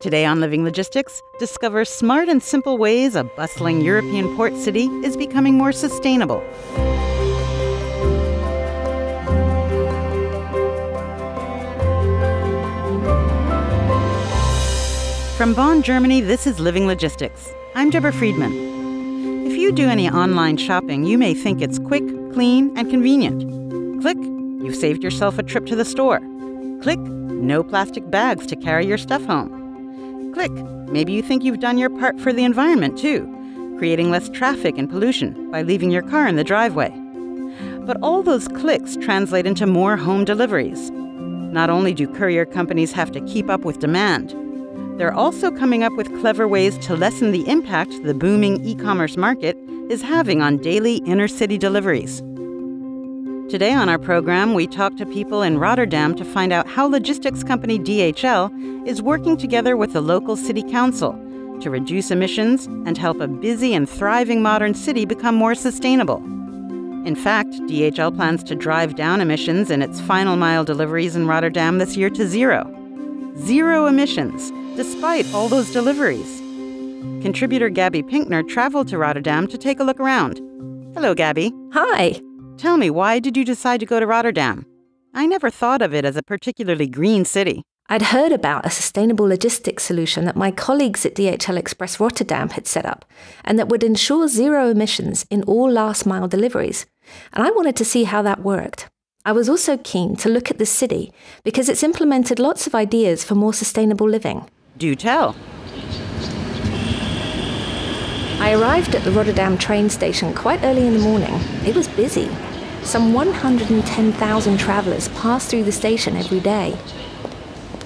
Today on Living Logistics, discover smart and simple ways a bustling European port city is becoming more sustainable. From Bonn, Germany, this is Living Logistics. I'm Deborah Friedman. If you do any online shopping, you may think it's quick, clean, and convenient. Click, you've saved yourself a trip to the store. Click, no plastic bags to carry your stuff home. Click, maybe you think you've done your part for the environment too, creating less traffic and pollution by leaving your car in the driveway. But all those clicks translate into more home deliveries. Not only do courier companies have to keep up with demand, they're also coming up with clever ways to lessen the impact the booming e-commerce market is having on daily inner-city deliveries. Today on our program, we talk to people in Rotterdam to find out how logistics company DHL is working together with the local city council to reduce emissions and help a busy and thriving modern city become more sustainable. In fact, DHL plans to drive down emissions in its final mile deliveries in Rotterdam this year to zero. Zero emissions, despite all those deliveries. Contributor Gabby Pinkner traveled to Rotterdam to take a look around. Hello, Gabby. Hi. Tell me, why did you decide to go to Rotterdam? I never thought of it as a particularly green city. I'd heard about a sustainable logistics solution that my colleagues at DHL Express Rotterdam had set up, and that would ensure zero emissions in all last-mile deliveries. And I wanted to see how that worked. I was also keen to look at the city, because it's implemented lots of ideas for more sustainable living. Do tell. I arrived at the Rotterdam train station quite early in the morning. It was busy. Some 110,000 travellers pass through the station every day.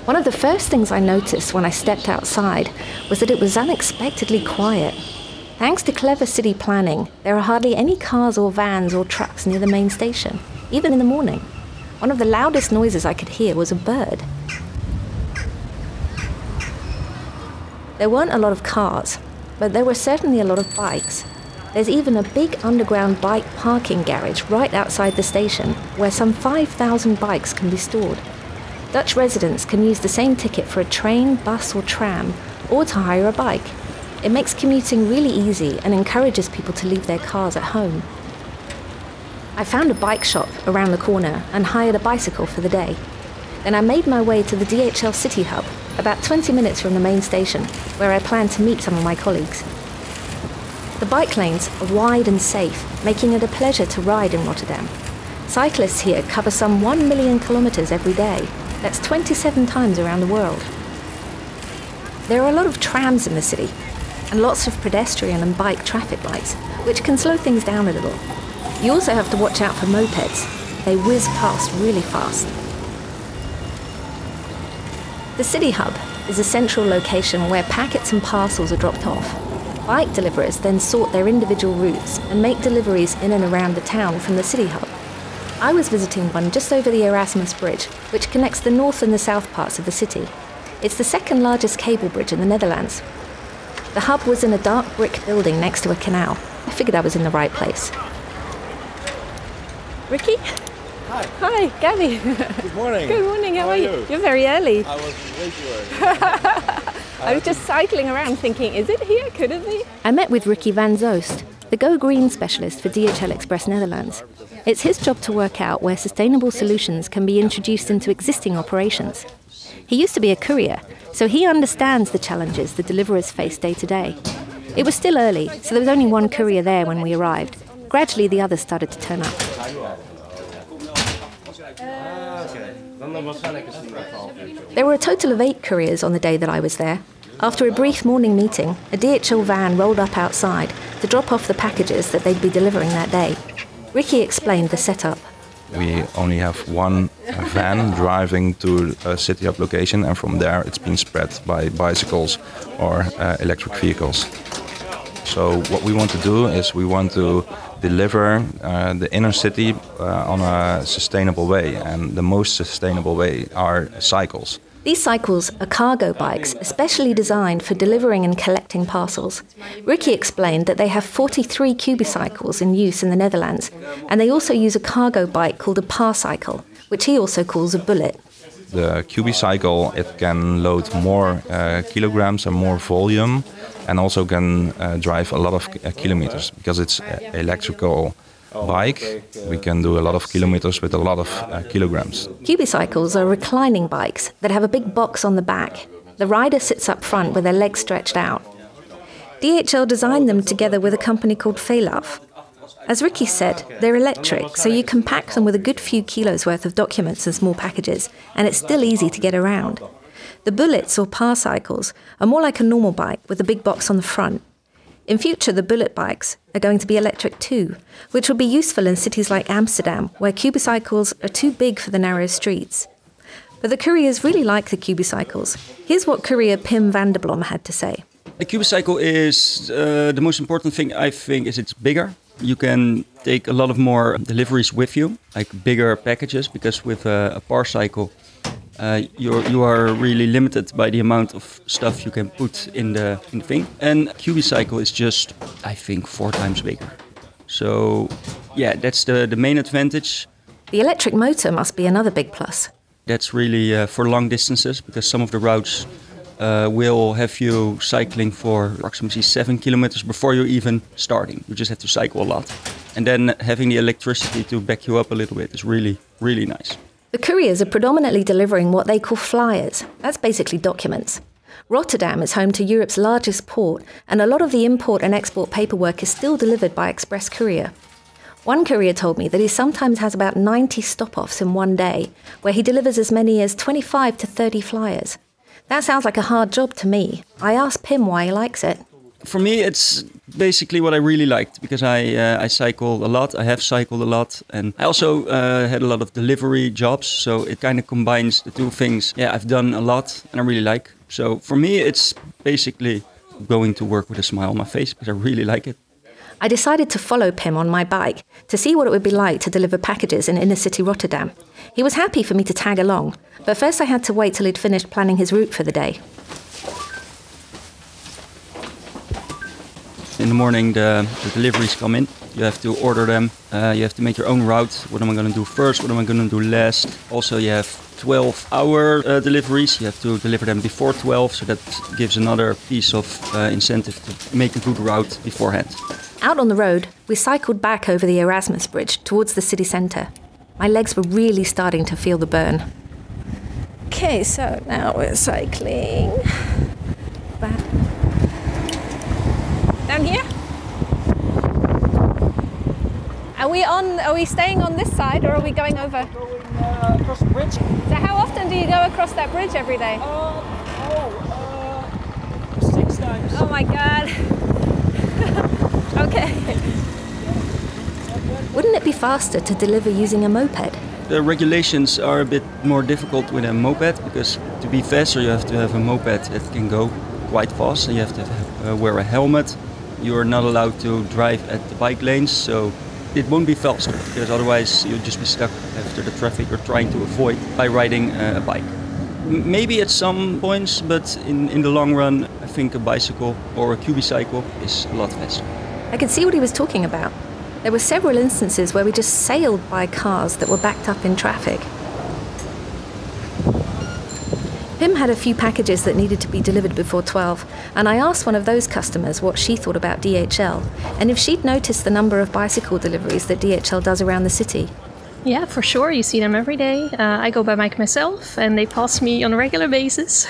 One of the first things I noticed when I stepped outside was that it was unexpectedly quiet. Thanks to clever city planning, there are hardly any cars or vans or trucks near the main station, even in the morning. One of the loudest noises I could hear was a bird. There weren't a lot of cars, but there were certainly a lot of bikes. There's even a big underground bike parking garage right outside the station, where some 5,000 bikes can be stored. Dutch residents can use the same ticket for a train, bus or tram, or to hire a bike. It makes commuting really easy and encourages people to leave their cars at home. I found a bike shop around the corner and hired a bicycle for the day. Then I made my way to the DHL City Hub, about 20 minutes from the main station, where I planned to meet some of my colleagues. The bike lanes are wide and safe, making it a pleasure to ride in Rotterdam. Cyclists here cover some 1 million kilometers every day. That's 27 times around the world. There are a lot of trams in the city, and lots of pedestrian and bike traffic lights, which can slow things down a little. You also have to watch out for mopeds. They whiz past really fast. The City Hub is a central location where packets and parcels are dropped off. Bike deliverers then sort their individual routes and make deliveries in and around the town from the City Hub. I was visiting one just over the Erasmus Bridge, which connects the north and the south parts of the city. It's the second largest cable bridge in the Netherlands. The hub was in a dark brick building next to a canal. I figured I was in the right place. Ricky? Hi. Hi, Gabby. Good morning. Good morning, how are you? You're very early. I was way too early. I was just cycling around thinking, is it here? Could it be? I met with Ricky van Zoost, the Go Green specialist for DHL Express Netherlands. It's his job to work out where sustainable solutions can be introduced into existing operations. He used to be a courier, so he understands the challenges the deliverers face day to day. It was still early, so there was only one courier there when we arrived. Gradually, the others started to turn up. There were a total of 8 couriers on the day that I was there. After a brief morning meeting, a DHL van rolled up outside to drop off the packages that they'd be delivering that day. Ricky explained the setup. We only have one van driving to a City Hub location, and from there it's been spread by bicycles or electric vehicles. So what we want to do is we want to deliver the inner city on a sustainable way, and the most sustainable way are cycles. These cycles are cargo bikes, especially designed for delivering and collecting parcels. Ricky explained that they have 43 cubicycles in use in the Netherlands, and they also use a cargo bike called a parcycle, which he also calls a bullet. The Cubicycle, it can load more kilograms and more volume, and also can drive a lot of kilometers because it's electrical bike. We can do a lot of kilometers with a lot of kilograms. Cubicycles are reclining bikes that have a big box on the back. The rider sits up front with their legs stretched out. DHL designed them together with a company called Failaf. As Ricky said, they're electric, so you can pack them with a good few kilos worth of documents and small packages, and it's still easy to get around. The Bullets or Par cycles are more like a normal bike with a big box on the front. In future, the Bullet bikes are going to be electric too, which will be useful in cities like Amsterdam, where Cubicycles are too big for the narrow streets. But the couriers really like the Cubicycles. Here's what courier Pim van der Blom had to say. The Cubicycle is the most important thing, I think, is it's bigger. You can take a lot of more deliveries with you, like bigger packages, because with a Par cycle, you are really limited by the amount of stuff you can put in the thing. And Cubicycle is just, I think, 4 times bigger. So, yeah, that's the main advantage. The electric motor must be another big plus. That's really for long distances, because some of the routes will have you cycling for approximately 7 kilometers before you're even starting. You just have to cycle a lot. And then having the electricity to back you up a little bit is really, really nice. The couriers are predominantly delivering what they call flyers. That's basically documents. Rotterdam is home to Europe's largest port, and a lot of the import and export paperwork is still delivered by express courier. One courier told me that he sometimes has about 90 stop-offs in one day, where he delivers as many as 25 to 30 flyers. That sounds like a hard job to me. I asked Pim why he likes it. For me, it's basically what I really liked, because I cycle a lot. I have cycled a lot, and I also had a lot of delivery jobs, so it kind of combines the two things. Yeah, I've done a lot, and I really like. So for me, it's basically going to work with a smile on my face, because I really like it. I decided to follow Pim on my bike to see what it would be like to deliver packages in inner city Rotterdam. He was happy for me to tag along, but first I had to wait till he'd finished planning his route for the day. In the morning, the deliveries come in. You have to order them. You have to make your own route. What am I going to do first? What am I going to do last? Also, you have 12-hour deliveries. You have to deliver them before 12, so that gives another piece of incentive to make a good route beforehand. Out on the road, we cycled back over the Erasmus Bridge towards the city centre. My legs were really starting to feel the burn. Okay, so now we're cycling back. Down here? Are we staying on this side, or are we going over? Going across the bridge. So how often do you go across that bridge every day? 6 times. Oh my God. Okay. Wouldn't it be faster to deliver using a moped? The regulations are a bit more difficult with a moped, because to be faster you have to have a moped that can go quite fast, and you have to wear a helmet. You're not allowed to drive at the bike lanes, so it won't be faster, because otherwise you'll just be stuck after the traffic you're trying to avoid by riding a bike. Maybe at some points, but in the long run, I think a bicycle or a Cubicycle is a lot faster. I could see what he was talking about. There were several instances where we just sailed by cars that were backed up in traffic. Pim had a few packages that needed to be delivered before 12, and I asked one of those customers what she thought about DHL, and if she'd noticed the number of bicycle deliveries that DHL does around the city. Yeah, for sure. You see them every day. I go by bike myself, and they pass me on a regular basis,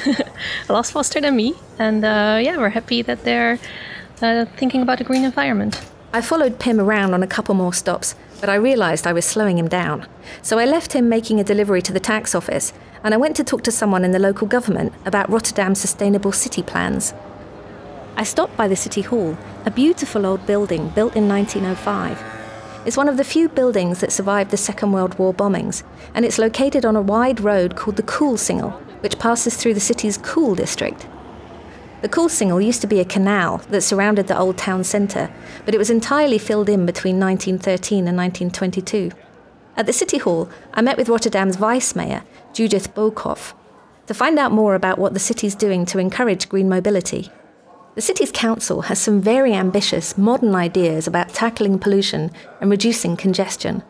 a lot faster than me. And yeah, we're happy that they're thinking about the green environment. I followed Pim around on a couple more stops, but I realised I was slowing him down. So I left him making a delivery to the tax office, and I went to talk to someone in the local government about Rotterdam's sustainable city plans. I stopped by the City Hall, a beautiful old building built in 1905. It's one of the few buildings that survived the Second World War bombings, and it's located on a wide road called the Koolsingel, which passes through the city's Kool district. The Koolsingel used to be a canal that surrounded the old town centre, but it was entirely filled in between 1913 and 1922. At the City Hall, I met with Rotterdam's Vice-Mayor, Judith Bokhoff, to find out more about what the city's doing to encourage green mobility. The city's council has some very ambitious, modern ideas about tackling pollution and reducing congestion.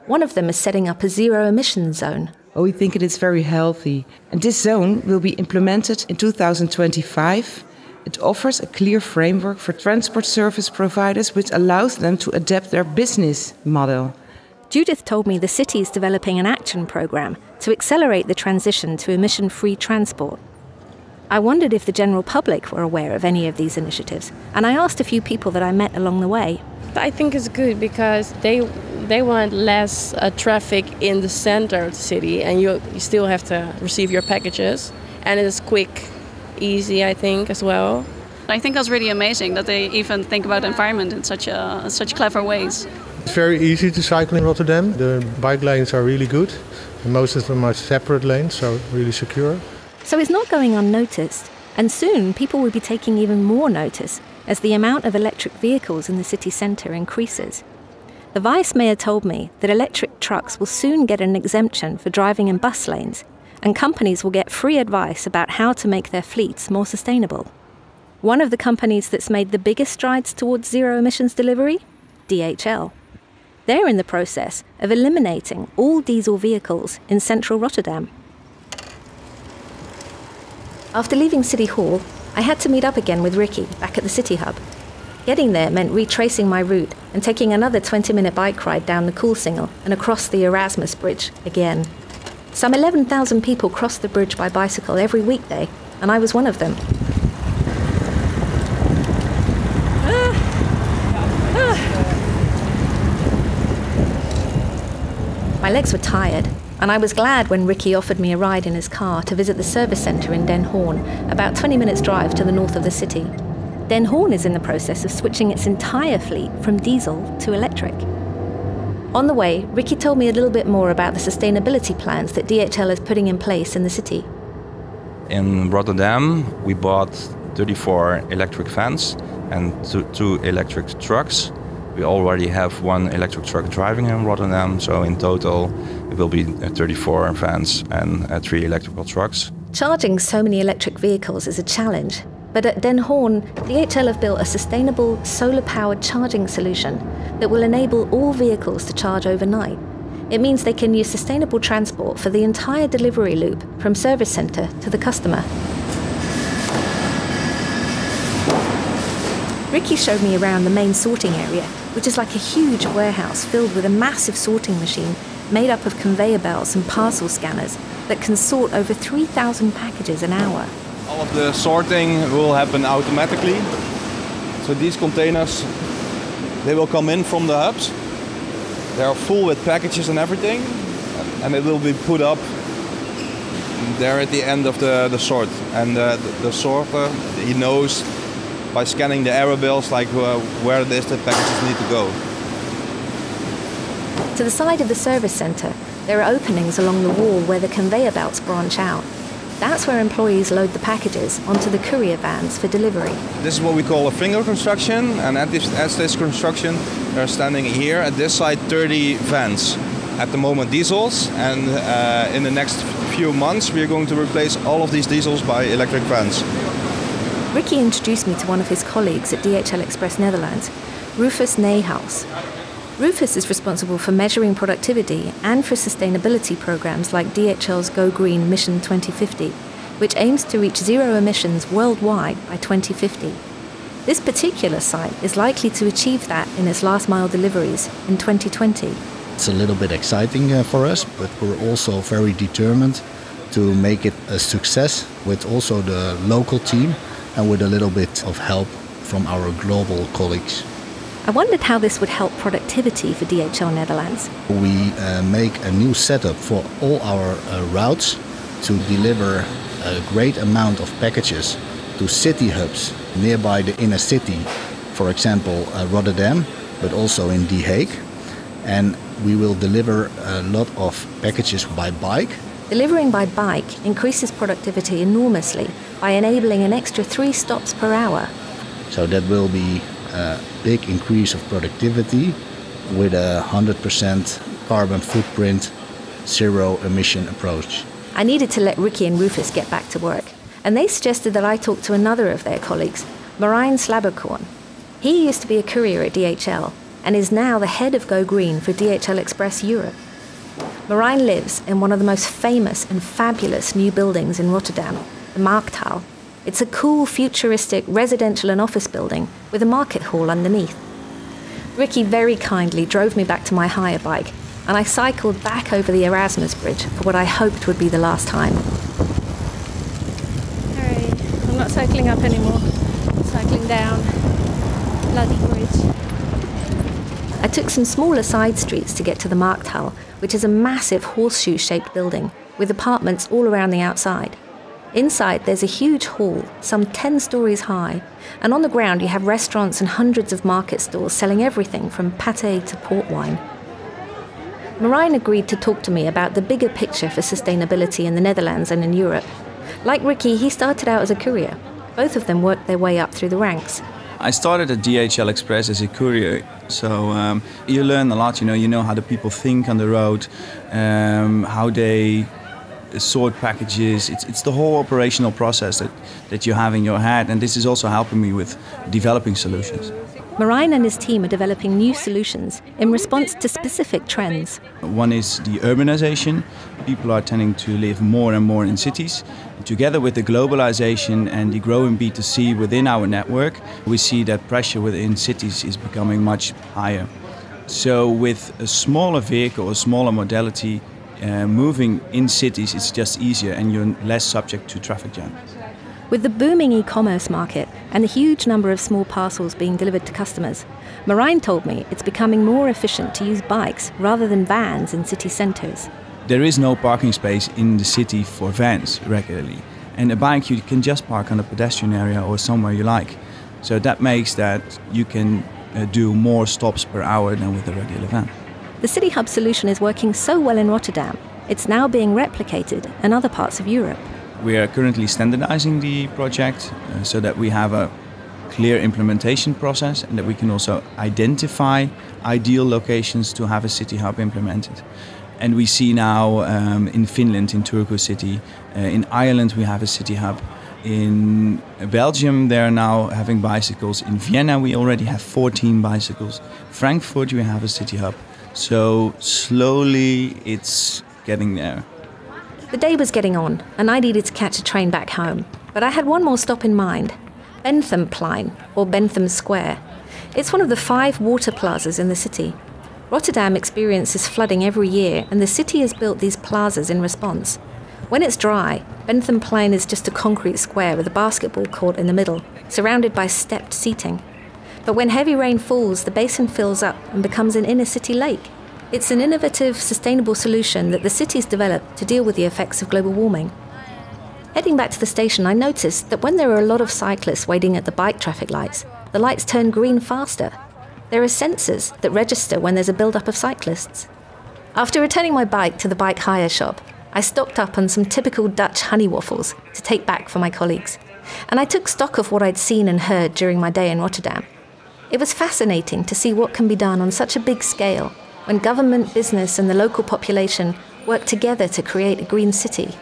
One of them is setting up a zero-emission zone, but we think it is very healthy. And this zone will be implemented in 2025. It offers a clear framework for transport service providers, which allows them to adapt their business model. Judith told me the city is developing an action program to accelerate the transition to emission-free transport. I wondered if the general public were aware of any of these initiatives, and I asked a few people that I met along the way. I think it's good because they want less traffic in the center of the city, and you still have to receive your packages, and it's quick, easy, I think, as well. I think that's really amazing that they even think about the environment in such clever ways. It's very easy to cycle in Rotterdam. The bike lanes are really good, and most of them are separate lanes, so really secure. So it's not going unnoticed, and soon people will be taking even more notice as the amount of electric vehicles in the city centre increases. The Vice Mayor told me that electric trucks will soon get an exemption for driving in bus lanes, and companies will get free advice about how to make their fleets more sustainable. One of the companies that's made the biggest strides towards zero emissions delivery? DHL. They're in the process of eliminating all diesel vehicles in central Rotterdam. After leaving City Hall, I had to meet up again with Ricky back at the City Hub. Getting there meant retracing my route and taking another 20-minute bike ride down the Koolsingel and across the Erasmus Bridge again. Some 11,000 people cross the bridge by bicycle every weekday, and I was one of them. My legs were tired, and I was glad when Ricky offered me a ride in his car to visit the service centre in Den Hoorn, about 20 minutes drive to the north of the city. Den Hoorn is in the process of switching its entire fleet from diesel to electric. On the way, Ricky told me a little bit more about the sustainability plans that DHL is putting in place in the city. In Rotterdam, we bought 34 electric vans and two electric trucks. We already have one electric truck driving in Rotterdam, so in total it will be 34 vans and 3 electrical trucks. Charging so many electric vehicles is a challenge, but at Den Hoorn, DHL have built a sustainable solar-powered charging solution that will enable all vehicles to charge overnight. It means they can use sustainable transport for the entire delivery loop from service centre to the customer. Ricky showed me around the main sorting area, which is like a huge warehouse filled with a massive sorting machine made up of conveyor belts and parcel scanners that can sort over 3,000 packages an hour. All of the sorting will happen automatically. So these containers, they will come in from the hubs. They are full with packages and everything, and it will be put up there at the end of the sort. And the sorter, he knows by scanning the error bills, like where it is that packages need to go. To the side of the service centre, there are openings along the wall where the conveyor belts branch out. That's where employees load the packages onto the courier vans for delivery. This is what we call a finger construction, and at this construction, there are standing here at this side 30 vans. At the moment diesels, and in the next few months we are going to replace all of these diesels by electric vans. Ricky introduced me to one of his colleagues at DHL Express Netherlands, Rufus Nijhuis. Rufus is responsible for measuring productivity and for sustainability programs like DHL's Go Green Mission 2050, which aims to reach zero emissions worldwide by 2050. This particular site is likely to achieve that in its last mile deliveries in 2020. It's a little bit exciting for us, but we're also very determined to make it a success with also the local team and with a little bit of help from our global colleagues. I wondered how this would help productivity for DHL Netherlands. We make a new setup for all our routes to deliver a great amount of packages to city hubs nearby the inner city, for example Rotterdam, but also in The Hague. And we will deliver a lot of packages by bike. Delivering by bike increases productivity enormously by enabling an extra 3 stops per hour. So that will be a big increase of productivity with a 100% carbon footprint, zero emission approach. I needed to let Ricky and Rufus get back to work, and they suggested that I talk to another of their colleagues, Marijn Slabberkorn. He used to be a courier at DHL and is now the head of Go Green for DHL Express Europe. Marijn lives in one of the most famous and fabulous new buildings in Rotterdam, the Markthal. It's a cool, futuristic residential and office building with a market hall underneath. Ricky very kindly drove me back to my hire bike, and I cycled back over the Erasmus Bridge for what I hoped would be the last time. Alright, I'm not cycling up anymore. I'm cycling down. Bloody bridge. I took some smaller side streets to get to the Markthal, which is a massive horseshoe-shaped building with apartments all around the outside. Inside, there's a huge hall, some 10 stories high, and on the ground you have restaurants and hundreds of market stalls selling everything from pâté to port wine. Marijn agreed to talk to me about the bigger picture for sustainability in the Netherlands and in Europe. Like Ricky, he started out as a courier. Both of them worked their way up through the ranks. I started at DHL Express as a courier, so you learn a lot. You know how the people think on the road, how they sort packages. It's the whole operational process that you have in your head, and this is also helping me with developing solutions. Marijn and his team are developing new solutions in response to specific trends. One is the urbanization. People are tending to live more and more in cities. Together with the globalization and the growing B2C within our network, we see that pressure within cities is becoming much higher. So with a smaller vehicle, a smaller modality, moving in cities is just easier and you're less subject to traffic jam. With the booming e-commerce market and the huge number of small parcels being delivered to customers, Marijn told me it's becoming more efficient to use bikes rather than vans in city centres. There is no parking space in the city for vans regularly. And a bike you can just park on a pedestrian area or somewhere you like. So that makes that you can do more stops per hour than with a regular van. The City Hub solution is working so well in Rotterdam, it's now being replicated in other parts of Europe. We are currently standardizing the project so that we have a clear implementation process and that we can also identify ideal locations to have a City Hub implemented. And we see now in Finland, in Turku City, in Ireland we have a City Hub. In Belgium they're now having bicycles. In Vienna we already have 14 bicycles. Frankfurt we have a City Hub. So slowly it's getting there. The day was getting on, and I needed to catch a train back home. But I had one more stop in mind, Benthemplein, or Bentham Square. It's one of the 5 water plazas in the city. Rotterdam experiences flooding every year, and the city has built these plazas in response. When it's dry, Benthemplein is just a concrete square with a basketball court in the middle, surrounded by stepped seating. But when heavy rain falls, the basin fills up and becomes an inner-city lake. It's an innovative, sustainable solution that the city's developed to deal with the effects of global warming. Heading back to the station, I noticed that when there are a lot of cyclists waiting at the bike traffic lights, the lights turn green faster. There are sensors that register when there's a build-up of cyclists. After returning my bike to the bike hire shop, I stocked up on some typical Dutch honey waffles to take back for my colleagues. And I took stock of what I'd seen and heard during my day in Rotterdam. It was fascinating to see what can be done on such a big scale when government, business and the local population work together to create a green city.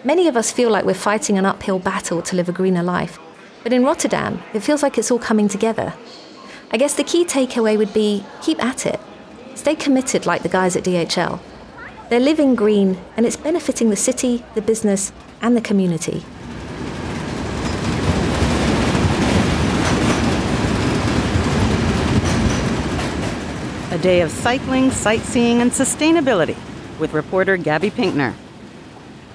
Many of us feel like we're fighting an uphill battle to live a greener life, but in Rotterdam, it feels like it's all coming together. I guess the key takeaway would be, keep at it. Stay committed like the guys at DHL. They're living green, and it's benefiting the city, the business, and the community. A day of cycling, sightseeing, and sustainability with reporter Gabby Pinkner.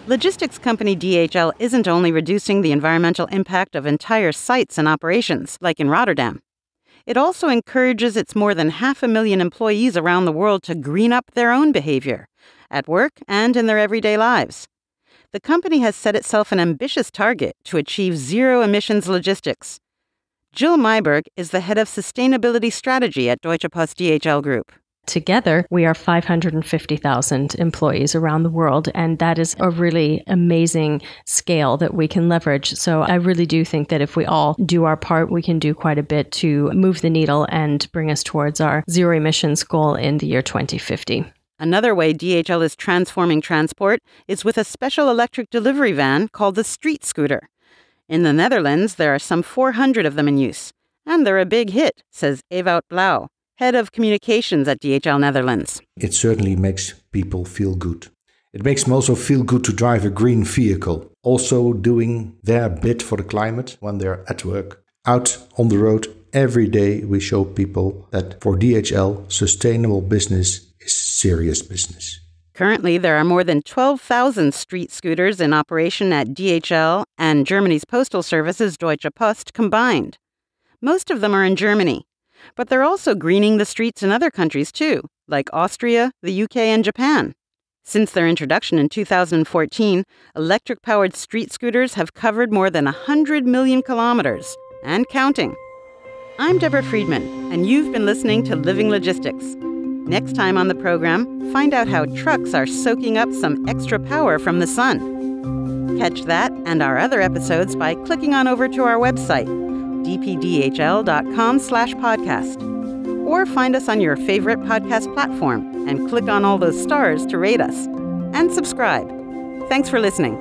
Logistics company DHL isn't only reducing the environmental impact of entire sites and operations, like in Rotterdam. It also encourages its more than 500,000 employees around the world to green up their own behavior, at work and in their everyday lives. The company has set itself an ambitious target to achieve zero emissions logistics. Jill Myberg is the head of sustainability strategy at Deutsche Post DHL Group. Together, we are 550,000 employees around the world, and that is a really amazing scale that we can leverage. So I really do think that if we all do our part, we can do quite a bit to move the needle and bring us towards our zero emissions goal in the year 2050. Another way DHL is transforming transport is with a special electric delivery van called the Street Scooter. In the Netherlands, there are some 400 of them in use, and they're a big hit, says Ewout Blauw, head of communications at DHL Netherlands. It certainly makes people feel good. It makes them also feel good to drive a green vehicle, also doing their bit for the climate when they're at work. Out on the road every day we show people that for DHL, sustainable business is serious business. Currently, there are more than 12,000 street scooters in operation at DHL and Germany's postal services Deutsche Post combined. Most of them are in Germany, but they're also greening the streets in other countries too, like Austria, the UK, and Japan. Since their introduction in 2014, electric-powered street scooters have covered more than 100 million kilometers, and counting. I'm Deborah Friedman, and you've been listening to Living Logistics. Next time on the program, find out how trucks are soaking up some extra power from the sun. Catch that and our other episodes by clicking on over to our website, dpdhl.com/podcast. Or find us on your favorite podcast platform and click on all those stars to rate us. And subscribe. Thanks for listening.